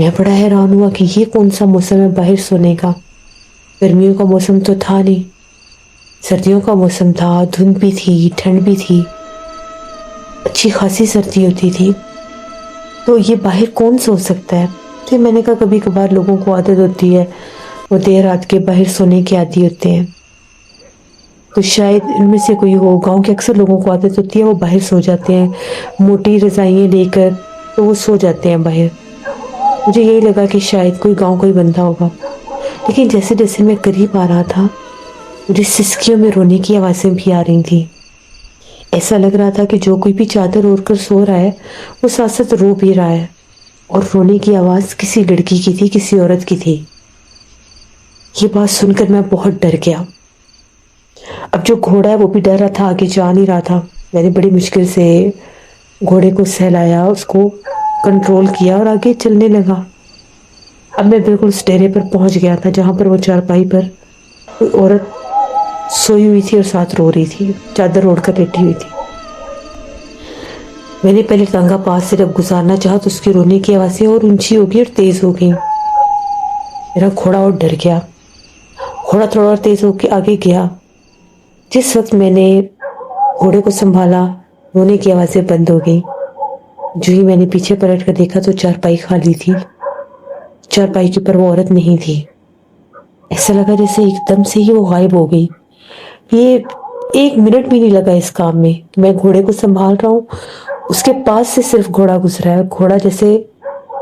میں بڑا حیران ہوا کہ یہ کون سا موسم ہے باہر سونے کا. گرمیوں کا موسم تو تھا نہیں، سردیوں کا موسم تھا، دھند بھی تھی، ٹھنڈ بھی تھی، اچھی خاصی سردی ہوتی تھی. تو یہ باہر کون سو سکتا ہے؟ پھر میں نے کہا کبھی کبھار لوگوں کو عادت ہوتی ہے، وہ دیر رات کے باہر سونے کے عادی ہوتے ہیں، تو شاید ان میں سے کوئی ہو. گاؤں کے اکثر لوگوں کو عادت ہوتی ہے وہ باہر سو جاتے ہیں موٹی رضائیاں لے کر، تو وہ سو جاتے ہیں باہر. مجھے یہی لگا کہ شاید کوئی گاؤں کوئی بندہ ہوگا. لیکن جیسے جیسے میں قریب آ رہا تھا مجھے سسکیوں میں رونے کی آوازیں بھی آ رہی تھیں. ایسا لگ رہا تھا کہ جو کوئی بھی چادر اوڑھ کر سو رہا ہے وہ ساتھ ساتھ رو بھی رہا ہے، اور رونے کی آواز کسی لڑکی کی تھی، کسی عورت کی تھی. یہ بات سن کر میں بہت ڈر گیا. اب جو گھوڑا ہے وہ بھی ڈر رہا تھا، آگے جا نہیں رہا تھا. میں نے بڑی مشکل سے گھوڑے کو سہلایا، اس کو کنٹرول کیا اور آگے چلنے لگا. اب میں بالکل اس ڈیرے پر پہنچ گیا تھا جہاں پر وہ چارپائی پر کوئی عورت سوئی ہوئی تھی اور ساتھ رو رہی تھی، چادر اوڑھ کر لیٹی ہوئی تھی. میں نے پہلے ٹانگا پاس سے جب گزارنا چاہا تو اس کی رونے کی آوازیں اور اونچی ہو گئی اور تیز ہو گئی. میرا گھوڑا اور ڈر گیا. گھوڑا تھوڑا اور تیز ہو کے آگے گیا. جس وقت میں نے گھوڑے کو سنبھالا رونے کی آوازیں بند ہو گئی. جو ہی میں نے پیچھے پلٹ کر دیکھا تو چارپائی خالی تھی. چارپائی کے اوپر وہ عورت نہیں تھی. ایسا لگا جیسے ایک دم سے ہی وہ غائب ہو گئی. یہ 1 منٹ بھی نہیں لگا اس کام میں. میں گھوڑے کو سنبھال رہا ہوں، اس کے پاس سے صرف گھوڑا گزرا ہے. گھوڑا جیسے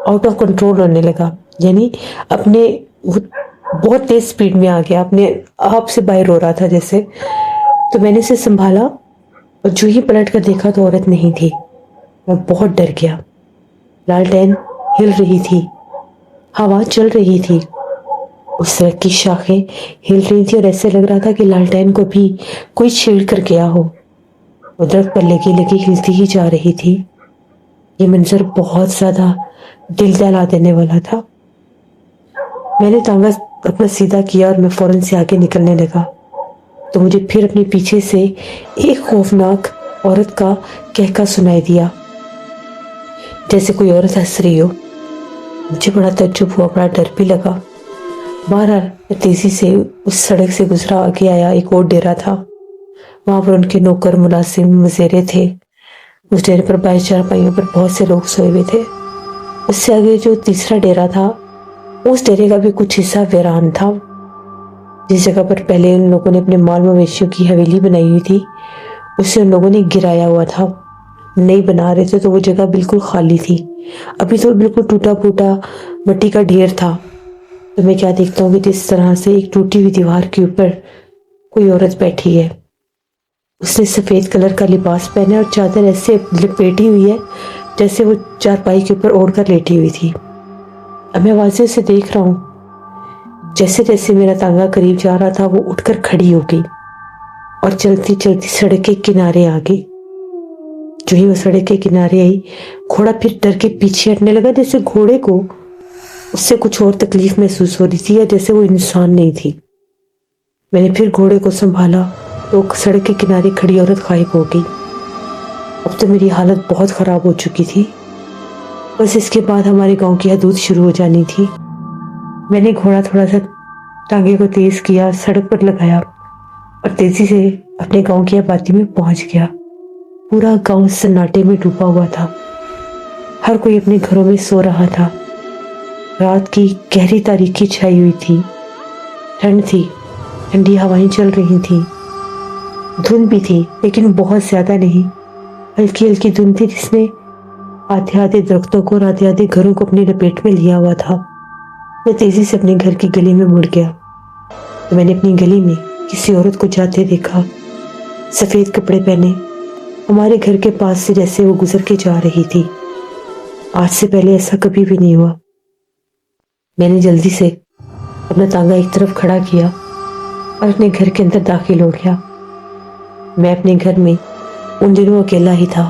آؤٹ آف کنٹرول ہونے لگا، یعنی اپنے بہت تیز سپیڈ میں آ گیا، اپنے آپ سے باہر ہو رہا تھا جیسے. تو میں نے اسے سنبھالا اور جو ہی پلٹ کر دیکھا تو عورت نہیں تھی. میں بہت ڈر گیا. لالٹین ہل رہی تھی، ہوا چل رہی تھی، اس درخت کی شاخیں ہل رہی تھی اور ایسے لگ رہا تھا کہ لالٹین کو بھی کوئی چھیڑ کر گیا ہو. وہ درخت پر لگی لگی ہلتی ہی جا رہی تھی. یہ منظر بہت زیادہ دل دہلا دینے والا تھا. میں نے ٹانگا اپنا سیدھا کیا اور میں فوراً سے آگے نکلنے لگا تو مجھے پھر اپنے پیچھے سے ایک خوفناک عورت کا کہکا سنائی دیا، جیسے کوئی عورت ہنس رہی ہو. مجھے بڑا تعجب ہوا، بڑا ڈر بھی لگا. بہرحال میں تیزی سے اس سڑک سے گزرا، آگے آیا. ایک اور ڈیرا تھا، وہاں پر ان کے نوکر ملازم مزیرے تھے. اس ڈیرے پر 22 چارپائیوں پر بہت سے لوگ سوئے ہوئے تھے. اس سے آگے جو تیسرا ڈیرا تھا اس ڈیرے کا بھی کچھ حصہ ویران تھا. جس جگہ پر پہلے ان لوگوں نے اپنے مال مویشیوں کی حویلی بنائی ہوئی تھی اسے ان لوگوں نے گرایا ہوا تھا، نہیں بنا رہے تھے، تو وہ جگہ بالکل خالی تھی. ابھی تو بالکل ٹوٹا پھوٹا مٹی کا ڈھیر تھا. تو میں کیا دیکھتا ہوں کہ جس طرح سے ایک ٹوٹی ہوئی دیوار کے اوپر کوئی عورت بیٹھی ہے. اس نے سفید کلر کا لباس پہنا اور چادر ایسے لپیٹی ہوئی ہے جیسے وہ چارپائی کے اوپر اوڑھ کر لیٹی ہوئی تھی. اب میں واضح سے دیکھ رہا ہوں. جیسے جیسے میرا تانگا قریب جا رہا تھا وہ اٹھ کر کھڑی ہو گئی اور چلتی چلتی سڑک کے کنارے آ گئی. جو ہی وہ سڑک کے کنارے آئی گھوڑا پھر ڈر کے پیچھے ہٹنے لگا، جیسے گھوڑے کو اس سے کچھ اور تکلیف محسوس ہو رہی تھی یا جیسے وہ انسان نہیں تھی. میں نے پھر گھوڑے کو سنبھالا تو سڑک کے کنارے کھڑی عورت غائب ہو گئی. اب تو میری حالت بہت خراب ہو چکی تھی. بس اس کے بعد ہمارے گاؤں کی حدود شروع ہو جانی تھی. میں نے گھوڑا تھوڑا سا ٹانگے کو تیز کیا، سڑک پر لگایا اور تیزی سے اپنے گاؤں کی آبادی میں پہنچ گیا. پورا گاؤں سناٹے میں ڈوبا ہوا تھا. ہر کوئی اپنے گھروں میں سو رہا تھا. رات کی گہری تاریکی چھائی ہوئی تھی. ٹھنڈ تھی، ٹھنڈی ہوائیں چل رہی تھیں. دھند بھی تھی لیکن بہت زیادہ نہیں، ہلکی ہلکی دھند تھی جس نے آدھے آدھے درختوں کو اور آدھے آدھے گھروں کو اپنی لپیٹ میں لیا ہوا تھا. میں تیزی سے اپنے گھر کی گلی میں مڑ گیا تو میں نے اپنی گلی میں کسی عورت کو جاتے دیکھا، سفید کپڑے پہنے، ہمارے گھر کے پاس سے جیسے وہ گزر کے جا رہی تھی. آج سے پہلے ایسا کبھی بھی نہیں ہوا. میں نے جلدی سے اپنا تانگا ایک طرف کھڑا کیا اور اپنے گھر کے اندر داخل ہو گیا. میں اپنے گھر میں ان دنوں اکیلا ہی تھا.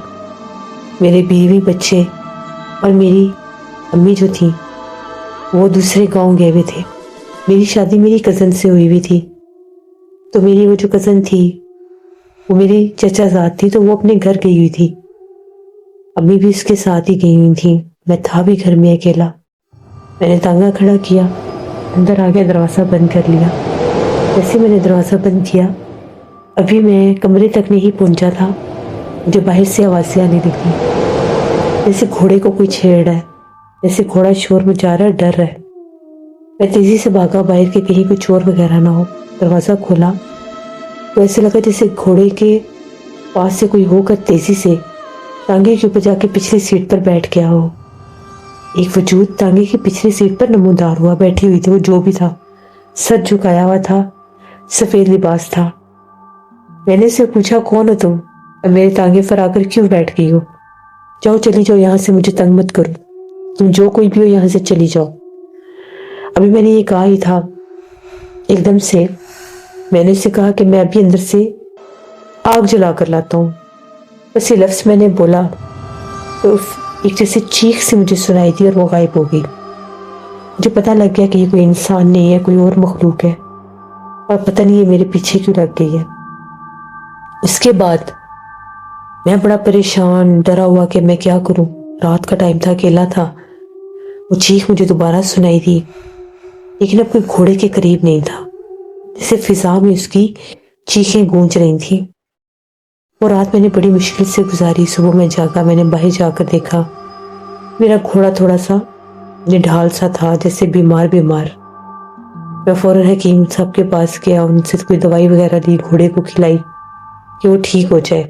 میرے بیوی، بچے اور میری امی جو تھیں وہ دوسرے گاؤں گئے ہوئے تھے. میری شادی میری کزن سے ہوئی ہوئی تھی، تو میری وہ جو کزن تھی وہ میری چچا زاد تھی، تو وہ اپنے گھر گئی ہوئی تھی. امی بھی اس کے ساتھ ہی گئی ہوئی تھی. میں تھا بھی گھر میں اکیلا. میں نے تانگا کھڑا کیا، اندر آ گیا، دروازہ بند کر لیا۔ جیسے میں نے دروازہ بند کیا، ابھی میں کمرے تک نہیں پہنچا تھا، مجھے باہر سے آوازیں آنے لگی، جیسے گھوڑے کو کوئی چھیڑ رہا ہے، جیسے گھوڑا شور مچا رہا ہے، ڈر رہا ہے۔ میں تیزی سے بھاگا باہر کہ کہیں کوئی چور وغیرہ نہ ہو۔ دروازہ کھولا تو ایسے لگا جیسے گھوڑے کے پاس سے کوئی ہو کر تیزی سے تانگے کے اوپر جا کے پچھلی سیٹ پر بیٹھ گیا ہو۔ ایک وجود تانگے کی پچھلی سیٹ پر نمودار ہوا، بیٹھی ہوئی تھی، وہ جو بھی تھا، سر جھکایا ہوا تھا، سفید لباس تھا۔ میں نے اسے پوچھا، کون ہو تم اور میرے تانگے پر آ کر کیوں بیٹھ گئی ہو؟ جاؤ، چلی جاؤ یہاں سے، مجھے تنگ مت کرو، تم جو کوئی بھی ہو یہاں سے چلی جاؤ۔ ابھی میں نے یہ کہا ہی تھا، ایک دم سے میں نے اسے کہا کہ میں ابھی اندر سے آگ جلا کر لاتا ہوں۔ بس یہ لفظ میں نے بولا تو ایک جیسے چیخ سے مجھے سنائی دی اور وہ غائب ہو گئی۔ مجھے پتہ لگ گیا کہ یہ کوئی انسان نہیں ہے، کوئی اور مخلوق ہے، اور پتہ نہیں یہ میرے پیچھے کیوں لگ گئی ہے۔ اس کے بعد میں بڑا پریشان، ڈرا ہوا کہ میں کیا کروں۔ رات کا ٹائم تھا، اکیلا تھا۔ وہ چیخ مجھے دوبارہ سنائی دی، لیکن اب کوئی گھوڑے کے قریب نہیں تھا، جیسے فضا میں اس کی چیخیں گونج رہی تھیں۔ وہ رات میں نے بڑی مشکل سے گزاری۔ صبح میں جاگا، میں نے باہر جا کر دیکھا، میرا گھوڑا تھوڑا سا نڈھال سا تھا، جیسے بیمار۔ میں فوراً حکیم صاحب کے پاس گیا، ان سے کوئی دوائی وغیرہ لی، گھوڑے کو کھلائی کہ وہ ٹھیک ہو جائے۔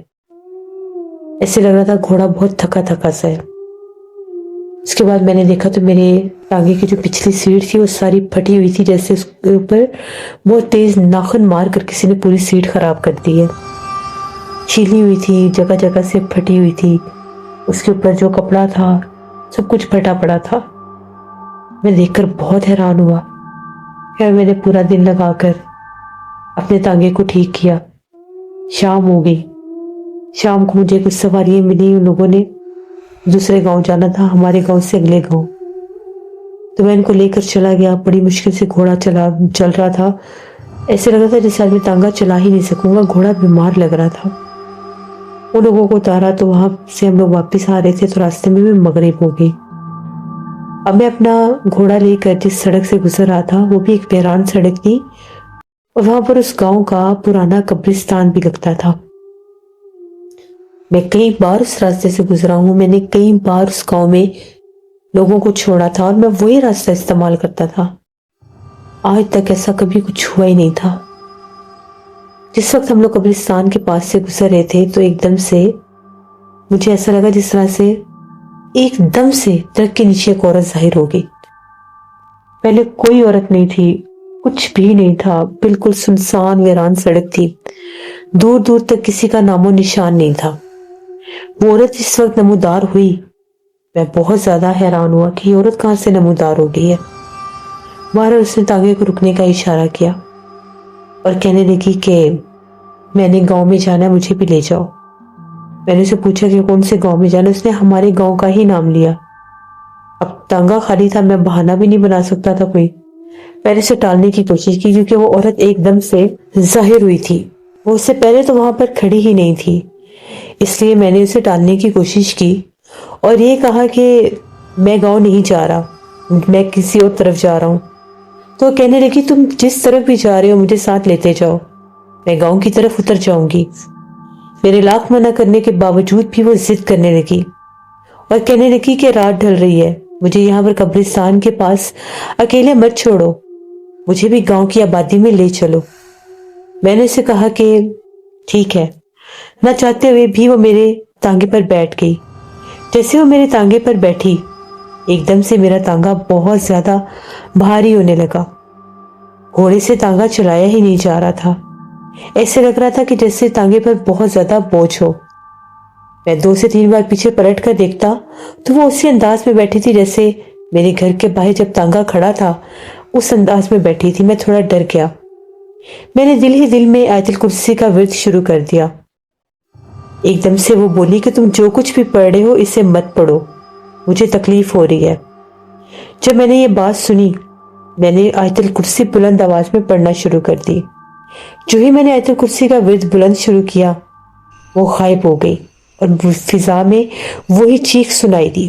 ایسے لگ رہا تھا گھوڑا بہت تھکا تھکا سا ہے۔ اس کے بعد میں نے دیکھا تو میرے ٹانگے کی جو پچھلی سیٹ تھی وہ ساری پھٹی ہوئی تھی، جیسے اس کے اوپر بہت تیز ناخن مار کر کسی نے پوری سیٹ خراب کر دی ہے۔ چھیلی ہوئی تھی، جگہ جگہ سے پھٹی ہوئی تھی، اس کے اوپر جو کپڑا تھا سب کچھ پھٹا پڑا تھا۔ میں دیکھ کر بہت حیران ہوا۔ پھر میں نے پورا دن لگا کر اپنے تانگے کو ٹھیک کیا۔ شام ہو گئی۔ شام کو مجھے کچھ سواریاں ملی، ان لوگوں نے دوسرے گاؤں جانا تھا، ہمارے گاؤں سے اگلے گاؤں، تو میں ان کو لے کر چلا گیا۔ بڑی مشکل سے گھوڑا چل رہا تھا، ایسے لگ رہا تھا جیسے آدمی تانگا چلا ہی نہیں سکوں گا، گھوڑا بیمار لگ رہا تھا۔ ان لوگوں کو اتارا تو وہاں سے ہم لوگ واپس آ رہے تھے تو راستے میں بھی مغرب ہو گئی۔ اب میں اپنا گھوڑا لے کر جس سڑک سے گزر رہا تھا وہ بھی ایک ویران سڑک تھی، اور وہاں پر اس گاؤں کا پرانا قبرستان بھی لگتا تھا۔ میں کئی بار اس راستے سے گزرا ہوں، میں نے کئی بار اس گاؤں میں لوگوں کو چھوڑا تھا اور میں وہی راستہ استعمال کرتا تھا۔ آج تک ایسا کبھی کچھ ہوا ہی نہیں تھا۔ جس وقت ہم لوگ قبرستان کے پاس سے گزر رہے تھے تو ایک دم سے مجھے ایسا لگا جس طرح سے ایک دم سے درخت کے نیچے ایک عورت ظاہر ہو گئی۔ پہلے کوئی عورت نہیں تھی، کچھ بھی نہیں تھا، بالکل سنسان ویران سڑک تھی، دور دور تک کسی کا نام و نشان نہیں تھا۔ وہ عورت اس وقت نمودار ہوئی، میں بہت زیادہ حیران ہوا کہ یہ عورت کہاں سے نمودار ہو گئی ہے۔ بہرحال اس نے تانگے کو رکنے کا اشارہ کیا اور کہنے لگی کہ میں نے گاؤں میں جانا ہے، مجھے بھی لے جاؤ۔ میں نے اسے پوچھا کہ کون سے گاؤں میں جانا، اس نے ہمارے گاؤں کا ہی نام لیا۔ اب تانگا خالی تھا، میں بہانہ بھی نہیں بنا سکتا تھا کوئی۔ میں نے اسے ٹالنے کی کوشش کی کیونکہ وہ عورت ایک دم سے ظاہر ہوئی تھی، وہ اس سے پہلے تو وہاں پر کھڑی ہی نہیں تھی، اس لیے میں نے اسے ٹالنے کی کوشش کی اور یہ کہا کہ میں گاؤں نہیں جا رہا، میں کسی اور طرف جا رہا ہوں۔ تو کہنے لگی تم جس طرف بھی جا رہے ہو مجھے ساتھ لیتے جاؤ، میں گاؤں کی طرف اتر جاؤں گی۔ میرے لاکھ منع کرنے کے باوجود بھی وہ ضد کرنے لگی اور کہنے لگی کہ رات ڈھل رہی ہے، مجھے یہاں پر قبرستان کے پاس اکیلے مت چھوڑو، مجھے بھی گاؤں کی آبادی میں لے چلو۔ میں نے اسے کہا کہ ٹھیک ہے۔ نہ چاہتے ہوئے بھی وہ میرے تانگے پر بیٹھ گئی۔ جیسے وہ میرے تانگے پر بیٹھی، ایک دم سے میرا تانگا بہت زیادہ بھاری ہونے لگا۔ گھوڑے سے تانگا چلایا ہی نہیں جا رہا تھا، ایسے لگ رہا تھا کہ جیسے تانگے پر بہت زیادہ بوجھ ہو۔ میں 2 سے 3 بار پیچھے پلٹ کر دیکھتا تو وہ اسی انداز میں بیٹھی تھی جیسے میرے گھر کے باہر جب تانگا کھڑا تھا، اس انداز میں بیٹھی تھی۔ میں تھوڑا ڈر گیا۔ میں نے دل ہی دل میں آیت الکرسی کا ورد شروع کر دیا۔ ایک دم سے وہ بولی کہ تم جو کچھ بھی پڑھ رہے ہو اسے مت پڑھو، مجھے تکلیف ہو رہی ہے۔ جب میں نے یہ بات سنی، میں نے آیت الکرسی بلند آواز میں پڑھنا شروع کر دی۔ جو ہی میں نے آیت الکرسی کا ورد بلند شروع کیا، وہ غائب ہو گئی اور فضا میں وہی چیخ سنائی دی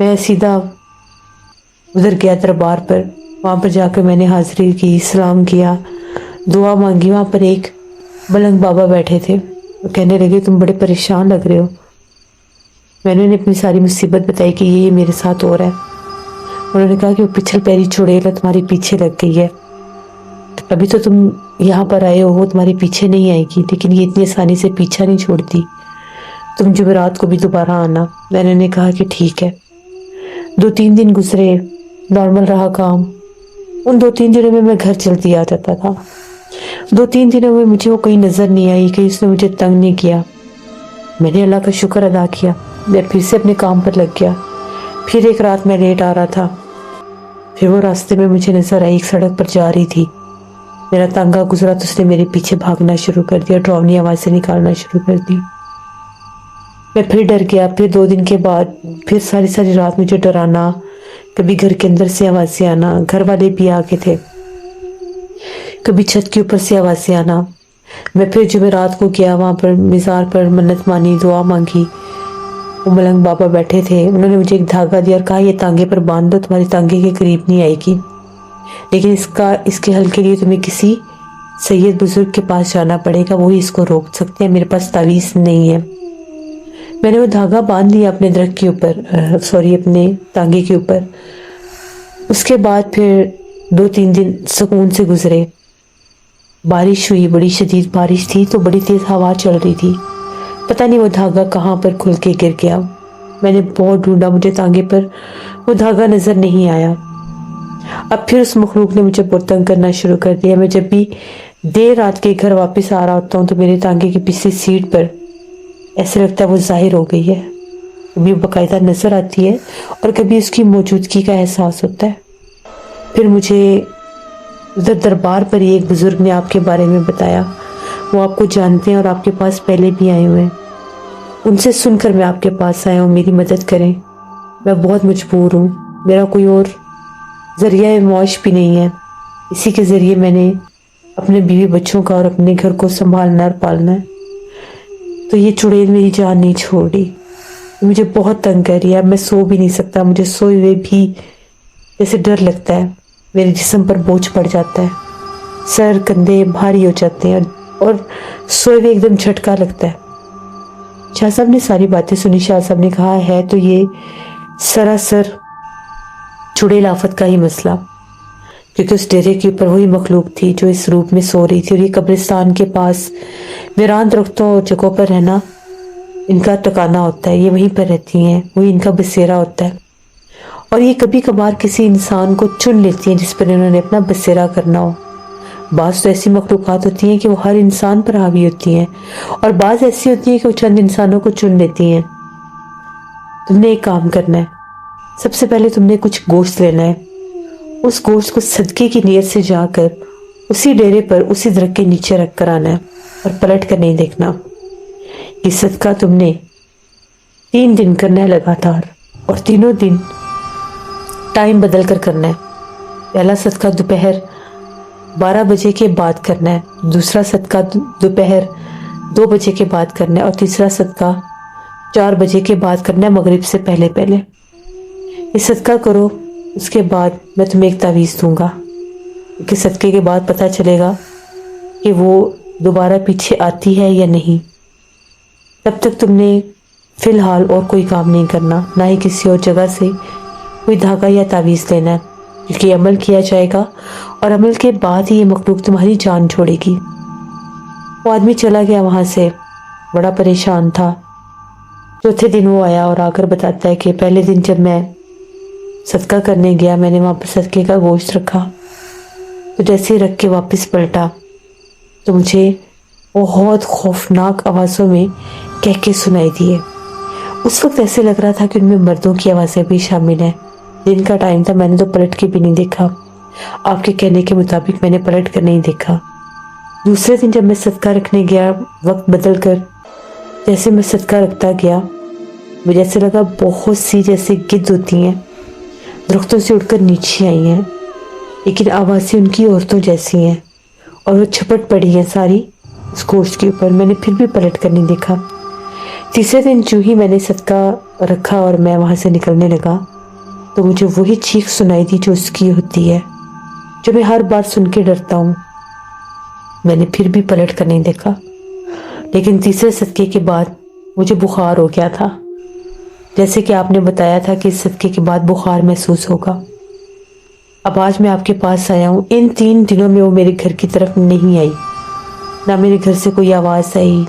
میں سیدھا ادھر گیا دربار پر. وہاں پر جا کر میں نے حاضری کی, سلام کیا, دعا مانگی. وہاں پر ایک ملنگ بابا بیٹھے تھے. وہ کہنے لگے تم بڑے پریشان لگ رہے ہو. میں نے انہیں اپنی ساری مصیبت بتائی کہ یہ میرے ساتھ ہو رہا ہے. انہوں نے کہا کہ وہ پچھل پیری چڑیل تمہارے پیچھے لگ گئی ہے. ابھی تو تم یہاں پر آئے ہو, وہ تمہارے پیچھے نہیں آئے گی, لیکن یہ اتنی آسانی سے پیچھا نہیں چھوڑتی. تم جمعرات کو بھی دوبارہ آنا. میں نے انہیں کہا کہ ٹھیک ہے. 2-3 دن گزرے, نارمل رہا کام. ان 2-3 دنوں میں گھر چلتی آ جاتا تھا. 2-3 دنوں میں مجھے وہ کہیں نظر نہیں آئی, کہ اس نے مجھے تنگ نہیں کیا. میں نے اللہ کا شکر ادا کیا. میں پھر سے اپنے کام پر لگ گیا. پھر ایک رات میں لیٹ آ رہا تھا. پھر وہ راستے میں مجھے نظر آئی, ایک سڑک پر جا رہی تھی. میرا تانگا گزرا تو اس نے میرے پیچھے بھاگنا شروع کر دیا, ڈراؤنی آوازیں نکالنا شروع کر دی. میں پھر ڈر گیا. پھر 2 دن کے بعد پھر ساری رات مجھے ڈرانا, کبھی گھر کے اندر سے آوازیں آنا. گھر والے بھی آ گئے تھے. کبھی چھت کے اوپر سے آوازیں آنا. میں پھر جمعرات کو گیا, وہاں پر مزار پر منت مانی, دعا مانگی. وہ ملنگ بابا بیٹھے تھے. انہوں نے مجھے ایک دھاگا دیا اور کہا یہ تانگے پر باندھ دو, تمہاری تانگے کے قریب نہیں آئے گی, لیکن اس کے حل کے لیے تمہیں کسی سید بزرگ کے پاس جانا پڑے گا, وہی اس کو روک سکتے ہیں, میرے پاس تعویذ نہیں ہے. میں نے وہ دھاگا باندھ لیا اپنے درخت کے اوپر, اپنے تانگے کے اوپر. اس کے بعد پھر 2-3 دن سکون سے گزرے. بارش ہوئی, بڑی شدید بارش تھی, تو بڑی تیز ہوا چل رہی تھی. پتہ نہیں وہ دھاگا کہاں پر کھل کے گر گیا. میں نے بہت ڈھونڈا, مجھے تانگے پر وہ دھاگا نظر نہیں آیا. اب پھر اس مخلوق نے مجھے بہت تنگ کرنا شروع کر دیا. میں جب بھی دیر رات کے گھر واپس آ رہا ہوتا ہوں تو میرے تانگے کی پچھلی سیٹ پر ایسے لگتا ہے وہ ظاہر ہو گئی ہے. کبھی باقاعدہ نظر آتی ہے اور کبھی اس کی موجودگی کا احساس ہوتا ہے. پھر مجھے ادھر دربار پر ہی ایک بزرگ نے آپ کے بارے میں بتایا. وہ آپ کو جانتے ہیں اور آپ کے پاس پہلے بھی آئے ہوئے ہیں. ان سے سن کر میں آپ کے پاس آیا ہوں, میری مدد کریں. میں بہت مجبور ہوں, میرا کوئی اور ذریعہ معاش بھی نہیں ہے. اسی کے ذریعے میں نے اپنے بیوی بچوں کا اور اپنے گھر کو سنبھالنا اور پالنا ہے. تو یہ چڑیل میری جان نہیں چھوڑ رہی, مجھے بہت تنگ کر رہی ہے. اب میں سو بھی نہیں سکتا. مجھے سوئے ہوئے بھی جیسے ڈر لگتا ہے, میرے جسم پر بوجھ پڑ جاتا ہے, سر کندھے بھاری ہو جاتے ہیں, اور سوئے ہوئے ایک دم جھٹکا لگتا ہے. شاہ صاحب نے ساری باتیں سنی. شاہ صاحب نے کہا ہے تو یہ سراسر چڑیل آفت کا ہی مسئلہ, کیونکہ اس ڈیرے کے اوپر وہی مخلوق تھی جو اس روپ میں سو رہی تھی. اور یہ قبرستان کے پاس ویران درختوں اور جگہوں پر رہنا ان کا ٹکانا ہوتا ہے. یہ وہیں پر رہتی ہیں, وہی ان کا بسیرا ہوتا ہے. اور یہ کبھی کبھار کسی انسان کو چن لیتی ہیں جس پر انہوں نے اپنا بسیرا کرنا ہو. بعض تو ایسی مخلوقات ہوتی ہیں کہ وہ ہر انسان پر حاوی ہوتی ہیں, اور بعض ایسی ہوتی ہیں کہ وہ چند انسانوں کو چن لیتی ہیں. تم نے ایک کام کرنا ہے. سب سے پہلے تم نے کچھ گوشت لینا ہے. اس گوشت کو صدقے کی نیت سے جا کر اسی ڈیرے پر اسی درخت کے نیچے رکھ کر آنا ہے, اور پلٹ کر نہیں دیکھنا. یہ صدقہ تم نے 3 دن کرنا ہے لگاتار, اور تینوں دن ٹائم بدل کر کرنا ہے. پہلا صدقہ دوپہر 12 بجے کے بعد کرنا ہے, دوسرا صدقہ دوپہر 2 بجے کے بعد کرنا ہے, اور تیسرا صدقہ 4 بجے کے بعد کرنا ہے, مغرب سے پہلے. یہ صدقہ کرو. اس کے بعد میں تمہیں ایک تعویذ دوں گا, کہ صدقے کے بعد پتہ چلے گا کہ وہ دوبارہ پیچھے آتی ہے یا نہیں. تب تک تم نے فی الحال اور کوئی کام نہیں کرنا, نہ ہی کسی اور جگہ سے کوئی دھاگا یا تعویذ لینا ہے, کیونکہ عمل کیا جائے گا اور عمل کے بعد ہی یہ مخلوق تمہاری جان چھوڑے گی. وہ آدمی چلا گیا وہاں سے, بڑا پریشان تھا. چوتھے دن وہ آیا اور آ کر بتاتا ہے کہ پہلے دن جب میں صدقہ کرنے گیا, میں نے وہاں پر صدقے کا گوشت رکھا, تو جیسے ہی رکھ کے واپس پلٹا تو مجھے بہت خوفناک آوازوں میں کہکے سنائی دیے. اس وقت ایسے لگ رہا تھا کہ ان میں مردوں کی آوازیں بھی شامل ہیں. دن کا ٹائم تھا, میں نے تو پلٹ کے بھی نہیں دیکھا. آپ کے کہنے کے مطابق میں نے پلٹ کر نہیں دیکھا. دوسرے دن جب میں صدقہ رکھنے گیا, وقت بدل کر جیسے میں صدقہ رکھتا گیا, مجھے ایسے لگا بہت سی جیسے گدھ ہوتی ہیں درختوں سے اڑ کر نیچے آئی ہیں, لیکن آوازیں ان کی عورتوں جیسی ہیں, اور وہ چھپٹ پڑی ہیں ساری اس گوشت کے اوپر. میں نے پھر بھی پلٹ کر نہیں دیکھا. تیسرے دن جو ہی میں نے صدقہ رکھا اور میں وہاں سے نکلنے لگا تو مجھے وہی چیخ سنائی دی جو اس کی ہوتی ہے، جو میں ہر بار سن کے ڈرتا ہوں۔ میں نے پھر بھی پلٹ کر نہیں دیکھا، لیکن تیسرے صدقے کے بعد مجھے بخار ہو گیا تھا، جیسے کہ آپ نے بتایا تھا کہ اس صدقے کے بعد بخار محسوس ہوگا۔ اب آج میں آپ کے پاس آیا ہوں۔ ان 3 دنوں میں وہ میرے گھر کی طرف نہیں آئی، نہ میرے گھر سے کوئی آواز آئی،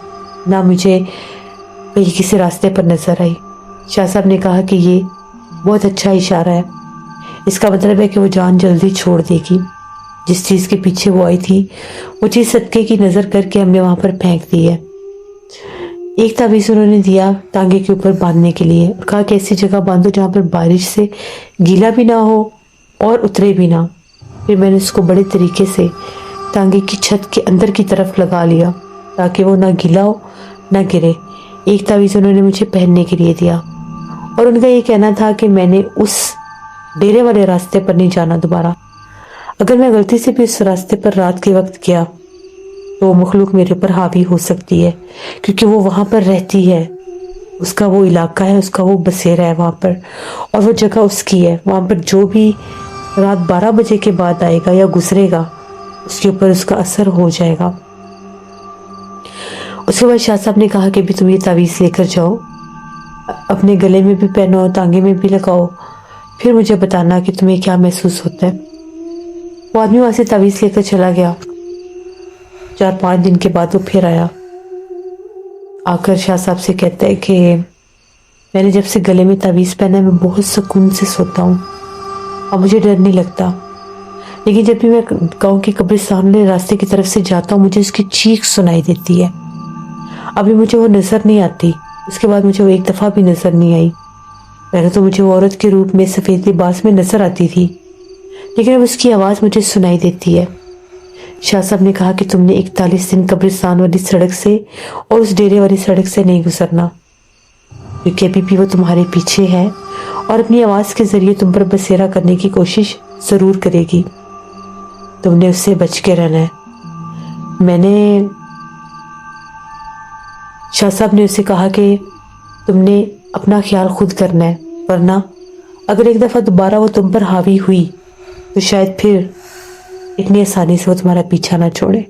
نہ مجھے کہیں کسی راستے پر نظر آئی۔ شاہ صاحب نے کہا کہ یہ بہت اچھا اشارہ ہے، اس کا مطلب ہے کہ وہ جان جلدی چھوڑ دے گی۔ جس چیز کے پیچھے وہ آئی تھی وہ چیز صدقے کی نظر کر کے ہم نے وہاں پر پھینک دی ہے۔ ایک تعویذ انہوں نے دیا ٹانگے کے اوپر باندھنے کے لیے، اور کہا کہ ایسی جگہ باندھو جہاں پر بارش سے گیلا بھی نہ ہو اور اترے بھی نہ۔ پھر میں نے اس کو بڑے طریقے سے ٹانگے کی چھت کے اندر کی طرف لگا لیا تاکہ وہ نہ گیلا ہو نہ گرے۔ ایک تعویذ انہوں نے مجھے پہننے کے لیے دیا، اور ان کا یہ کہنا تھا کہ میں نے اس ڈیرے والے راستے پر نہیں جانا دوبارہ۔ اگر میں غلطی سے بھی اس راستے پر رات کے وقت گیا تو وہ مخلوق میرے پر حاوی ہو سکتی ہے، کیونکہ وہ وہاں پر رہتی ہے، اس کا وہ علاقہ ہے، اس کا وہ بسیرا ہے وہاں پر، اور وہ جگہ اس کی ہے۔ وہاں پر جو بھی رات 12 بجے کے بعد آئے گا یا گزرے گا اس کے اوپر اس کا اثر ہو جائے گا۔ اس کے بعد شاہ صاحب نے کہا کہ بھی تم یہ تعویذ لے کر جاؤ، اپنے گلے میں بھی پہنو، ٹانگے میں بھی لگاؤ، پھر مجھے بتانا کہ تمہیں کیا محسوس ہوتا ہے۔ وہ آدمی وہاں سے تعویذ لے کر چلا گیا۔ 4-5 دن کے بعد وہ پھر آیا، آ کر شاہ صاحب سے کہتا ہے کہ میں نے جب سے گلے میں تعویذ پہنا ہے میں بہت سکون سے سوتا ہوں اور مجھے ڈر نہیں لگتا، لیکن جب بھی میں گاؤں کی قبرستان والے راستے کی طرف سے جاتا ہوں مجھے اس کی چیخ سنائی دیتی ہے۔ ابھی مجھے وہ نظر نہیں آتی، اس کے بعد مجھے وہ ایک دفعہ بھی نظر نہیں آئی۔ پہلے تو مجھے وہ عورت کے روپ میں سفید لباس میں نظر آتی تھی، لیکن اب اس کی آواز مجھے سنائی دیتی ہے۔ شاہ صاحب نے کہا کہ تم نے 41 دن قبرستان والی سڑک سے اور اس ڈیرے والی سڑک سے نہیں گزرنا، کیونکہ ابھی بھی وہ تمہارے پیچھے ہے اور اپنی آواز کے ذریعے تم پر بسیرا کرنے کی کوشش ضرور کرے گی۔ تم نے اس سے بچ کے رہنا ہے۔ شاہ صاحب نے اسے کہا کہ تم نے اپنا خیال خود کرنا ہے، ورنہ اگر ایک دفعہ دوبارہ وہ تم پر حاوی ہوئی تو شاید پھر اتنی آسانی سے وہ تمہارا پیچھا نہ چھوڑے،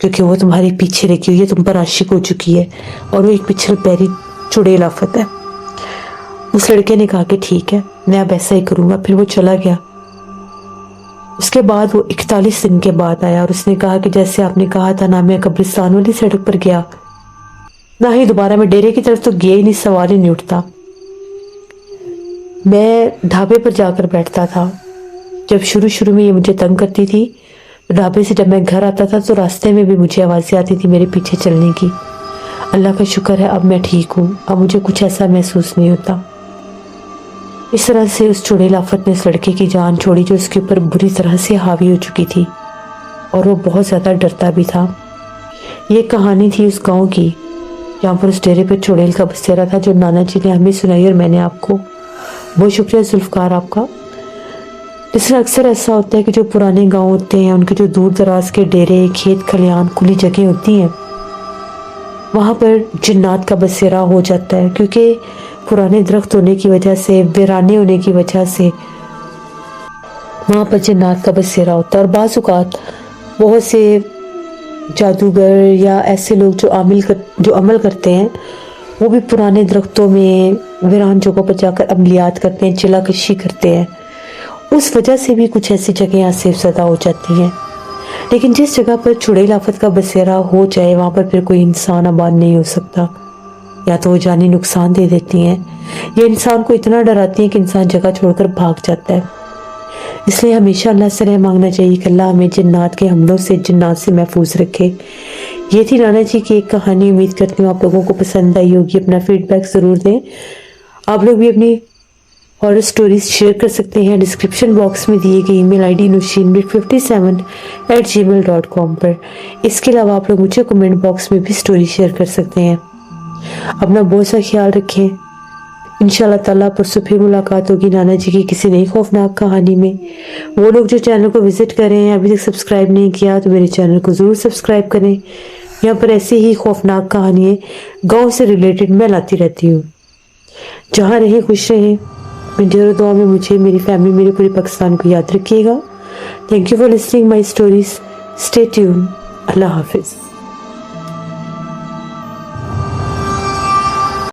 کیونکہ وہ تمہارے پیچھے رکی ہوئی ہے، تم پر عاشق ہو چکی ہے، اور وہ ایک پچھل پیری چڑیل آفت ہے۔ اس لڑکے نے کہا کہ ٹھیک ہے، میں اب ایسا ہی کروں گا۔ پھر وہ چلا گیا۔ اس کے بعد وہ 41 دن کے بعد آیا، اور اس نے کہا کہ جیسے آپ نے کہا تھا، نہ میں قبرستان والی سڑک پر گیا، نہ ہی دوبارہ میں ڈیرے کی طرف تو گیا ہی نہیں، سوال ہی نہیں اٹھتا۔ میں ڈھابے پر جا کر بیٹھتا تھا۔ جب شروع میں یہ مجھے تنگ کرتی تھی، ڈھابے سے جب میں گھر آتا تھا تو راستے میں بھی مجھے آوازیں آتی تھی میرے پیچھے چلنے کی۔ اللہ کا شکر ہے اب میں ٹھیک ہوں، اب مجھے کچھ ایسا محسوس نہیں ہوتا۔ اس طرح سے اس چڑیل آفت نے اس لڑکے کی جان چھوڑی جو اس کے اوپر بری طرح سے حاوی ہو چکی تھی، اور وہ بہت زیادہ ڈرتا بھی تھا۔ یہ کہانی تھی اس گاؤں کی جہاں پر اس ڈیرے پر چڑیل کا بسیرا تھا، جو نانا جی نے ہمیں سنائی اور میں نے آپ کو۔ بہت شکریہ ذوالفقار آپ کا۔ اس طرح اکثر ایسا ہوتا ہے کہ جو پرانے گاؤں ہوتے ہیں، ان کے جو دور دراز کے ڈیرے، کھیت کھلیان، کھلی جگہیں ہوتی ہیں، وہاں پر جنات کا بسیرا ہو جاتا ہے، کیونکہ پرانے درخت ہونے کی وجہ سے، ویرانے ہونے کی وجہ سے وہاں پر جنات کا بسیرا ہوتا ہے۔ اور بعض اوقات بہت سے جادوگر یا ایسے لوگ جو عمل کرتے ہیں، وہ بھی پرانے درختوں میں، ویران جگہوں پر جا کر عملیات کرتے ہیں، چلا کشی کرتے ہیں۔ اس وجہ سے بھی کچھ ایسی جگہیں آسیب زدہ ہو جاتی ہیں۔ لیکن جس جگہ پر چڑیل آفت کا بسیرا ہو جائے، وہاں پر پھر کوئی انسان آباد نہیں ہو سکتا، یا تو وہ جانی نقصان دے دیتی ہیں، یا انسان کو اتنا ڈراتی ہیں کہ انسان جگہ چھوڑ کر بھاگ جاتا ہے۔ اس لیے ہمیشہ اللہ سے رحم مانگنا چاہیے کہ اللہ ہمیں جنات کے حملوں سے، جنات سے محفوظ رکھے۔ یہ تھی نانا جی کی ایک کہانی۔ امید کرتی ہوں آپ لوگوں کو پسند آئی ہوگی۔ اپنا فیڈ بیک ضرور دیں۔ آپ لوگ بھی اپنی ہارر سٹوریز شیئر کر سکتے ہیں ڈسکرپشن باکس میں دیے گئے ای میل آئی ڈی nushinmit57@gmail.com پر۔ اس کے علاوہ آپ لوگ مجھے کمنٹ باکس میں بھی سٹوری شیئر کر سکتے ہیں۔ اپنا بہت سا خیال رکھیں۔ انشاءاللہ تعالیٰ پرسوں پھر ملاقات ہوگی نانا جی کی کسی نئی خوفناک کہانی میں۔ وہ لوگ جو چینل کو وزٹ کر رہے ہیں، ابھی تک سبسکرائب نہیں کیا، تو میرے چینل کو ضرور سبسکرائب کریں۔ یہاں پر ایسی ہی خوفناک کہانیاں گاؤں سے ریلیٹڈ میں لاتی رہتی ہوں۔ جہاں رہیں خوش رہیں. میں ڈیئر دعا میں مجھے, میری فیملی, میرے پورے پاکستان کو یاد رکھیے گا. Thank you for listening my stories. Stay tune. اللہ حافظ.